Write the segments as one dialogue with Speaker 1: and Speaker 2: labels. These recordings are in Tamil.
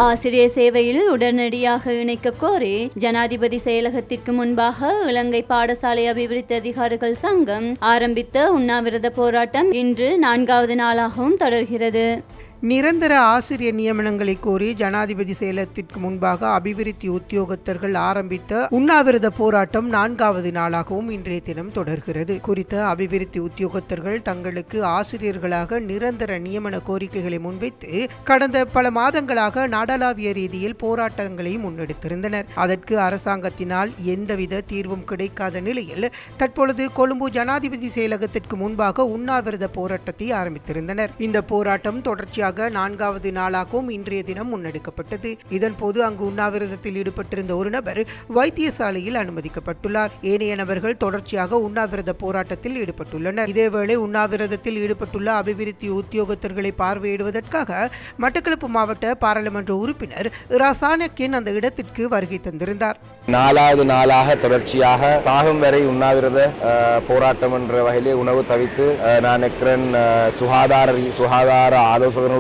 Speaker 1: ஆசிரியர் சேவையில் உடனடியாக இணைக்க கோரி ஜனாதிபதி செயலகத்திற்கு முன்பாக இலங்கை பாடசாலை அபிவிருத்தி அதிகாரிகள் சங்கம் ஆரம்பித்த உண்ணாவிரத போராட்டம் இன்று 4வது நாளாகவும் தொடர்கிறது.
Speaker 2: நிரந்தர ஆசிரியர் நியமனங்களை கோரி ஜனாதிபதி செயலகத்திற்கு முன்பாக அபிவிருத்தி உத்தியோகத்தர்கள் ஆரம்பித்த உண்ணாவிரத போராட்டம் 4வது நாளாகவும் இன்றைய தினம் தொடர்கிறது. குறித்த அபிவிருத்தி உத்தியோகத்தர்கள் தங்களுக்கு ஆசிரியர்களாக நிரந்தர நியமன கோரிக்கைகளை முன்வைத்து கடந்த பல மாதங்களாக நாடளாவிய ரீதியில் போராட்டங்களை முன்னெடுத்திருந்தனர். அதற்கு அரசாங்கத்தினால் எந்தவித தீர்வும் கிடைக்காத நிலையில் தற்பொழுது கொழும்பு ஜனாதிபதி செயலகத்திற்கு முன்பாக உண்ணாவிரத போராட்டத்தை ஆரம்பித்திருந்தனர். இந்த போராட்டம் தொடர்ச்சியாக 4வது நாளாகவும் இன்றைய தினம் முன்னெடுக்கப்பட்டது. இதன்போது அங்கு உண்ணாவிரதத்தில் ஈடுபட்டிருந்த ஒரு நபர் வைத்தியசாலையில் அனுமதிக்கப்பட்டுள்ளார். ஏனைய நபர்கள் தொடர்ச்சியாக உண்ணாவிரத போராட்டத்தில் ஈடுபட்டுள்ளனர். இதேவேளை உண்ணாவிரதத்தில் ஈடுபட்டுள்ள அபிவிருத்தி உத்தியோகத்தர்களை பார்வையிடுவதற்காக மட்டக்களப்பு மாவட்ட பாராளுமன்ற உறுப்பினர் ராசானக்கின் அந்த இடத்திற்கு வருகை தந்திருந்தார்.
Speaker 3: 4வது நாளாக தொடர்ச்சியாக சாகும் வரை உண்ணாவிரத போராட்டம் என்ற வகையிலே உணவு தவித்து நான் நிற்கிறேன். சுகாதார ஆலோசகனுடைய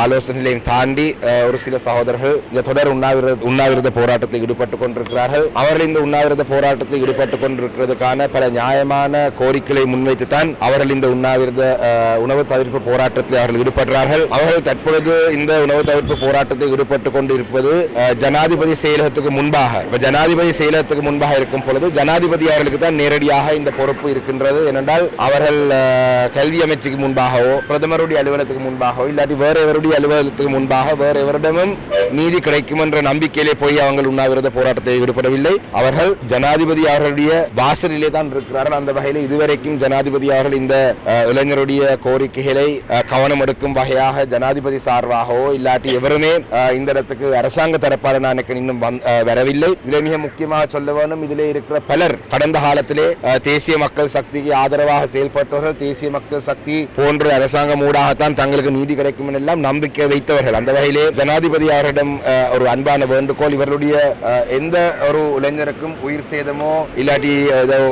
Speaker 3: ஆலோசனைகளையும் தாண்டி ஒரு சில சகோதரர்கள் இந்த தொடர் உண்ணாவிரத போராட்டத்தில் ஈடுபட்டுக் கொண்டிருக்கிறார்கள். அவர்கள் இந்த உண்ணாவிரத போராட்டத்தில் ஈடுபட்டுக் கொண்டிருக்கிறதுக்கான பல நியாயமான கோரிக்கைகளை முன்வைத்துத்தான் அவர்கள் இந்த உணவு தவிர்ப்பு போராட்டத்தில் அவர்கள் ஈடுபடுகிறார்கள். அவர்கள் தற்பொழுது இந்த உணவு தவிர்ப்பு போராட்டத்தில் ஈடுபட்டுக் கொண்டிருப்பது ஜனாதிபதி செயலகத்துக்கு முன்பாக ஜனாதிபதி செயலகத்துக்கு முன்பாக இருக்கும் பொழுது ஜனாதிபதி அவர்களுக்கு தான் நேரடியாக இந்த பொறுப்பு இருக்கின்றது. ஏனென்றால் அவர்கள் கல்வி அமைச்சுக்கு முன்பாகவோ பிரதமருடைய அலுவலகத்துக்கு முன்பாகவோ இல்லாட்டி வேற எவருடைய அலுவலகத்துக்கு முன்பாக வேற எவரிடமும் நீதி கிடைக்கும் என்ற நம்பிக்கையிலே போய் அவர்கள் உண்ணாவிரத போராட்டத்தில் ஈடுபடவில்லை. அவர்கள் ஜனாதிபதி அவர்களுடைய வாசலிலே தான் இருக்கிறார்கள். அந்த வகையில் இதுவரைக்கும் ஜனாதிபதி அவர்கள் இந்த இளைஞருடைய கோரிக்கைகளை கவனம் எடுக்கும் வகையாக ஜனாதிபதி சார்பாகவோ இல்லாட்டி எவருமே இந்த இடத்துக்கு அரசாங்க தரப்பாக நான் இன்னும் வரவில்லை. இதில் மிக முக்கியமாக சொல்ல வேண்டும், இதிலே இருக்கிற பலர் கடந்த காலத்திலே தேசிய மக்கள் சக்திக்கு ஆதரவாக செயல்பட்டவர்கள், தேசிய மக்கள் சக்தி போன்ற அரசாங்கம் ஊடாகத்தான் தங்களுக்கு நீதி கிடைக்கும் எல்லாம் நம்பிக்கை வைத்தவர்கள். அந்த வகையிலே ஜனாதிபதி அவரிடம் ஒரு அன்பான வேண்டுகோள், இவர்களுடைய எந்த ஒரு இளைஞருக்கும் உயிர் சேதமோ இல்லாட்டி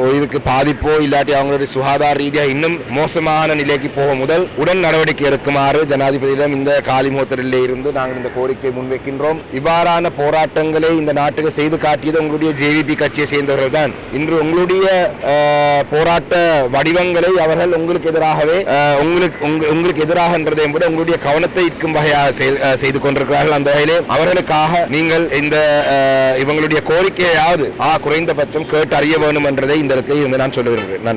Speaker 3: உயிருக்கு பாதிப்போ இல்லாட்டி அவங்களுடைய சுகாதார ரீதியாக இன்னும் மோசமான நிலைக்கு போக முதல் உடன் நடவடிக்கை எடுக்குமாறு ஜனாதிபதியிடம் இந்த காலிமுகத்திலே இருந்து நாங்கள் இந்த கோரிக்கை முன்வைக்கின்றோம். இவ்வாறான போராட்டங்களை இந்த நாட்டுக்கு செய்து காட்டியது உங்களுடைய ஜேவிபி கட்சியை சேர்ந்தவர்கள் தான். இன்று உங்களுடைய போராட்ட வடிவங்களை அவர்கள் உங்களுக்கு எதிராகவே உங்களுக்கு எதிராக என்றதை விட உங்களுடைய கவனத்தை ஈர்க்கும் வகையாக செய்து கொண்டிருக்கிறார்கள். அந்த வகையிலே அவர்களுக்காக நீங்கள் இந்த இவங்களுடைய கோரிக்கையாவது குறைந்தபட்சம் கேட்டு அறிய வேண்டும் என்றதை இந்த இடத்தில் நான் சொல்ல விரும்புகிறேன். நன்றி.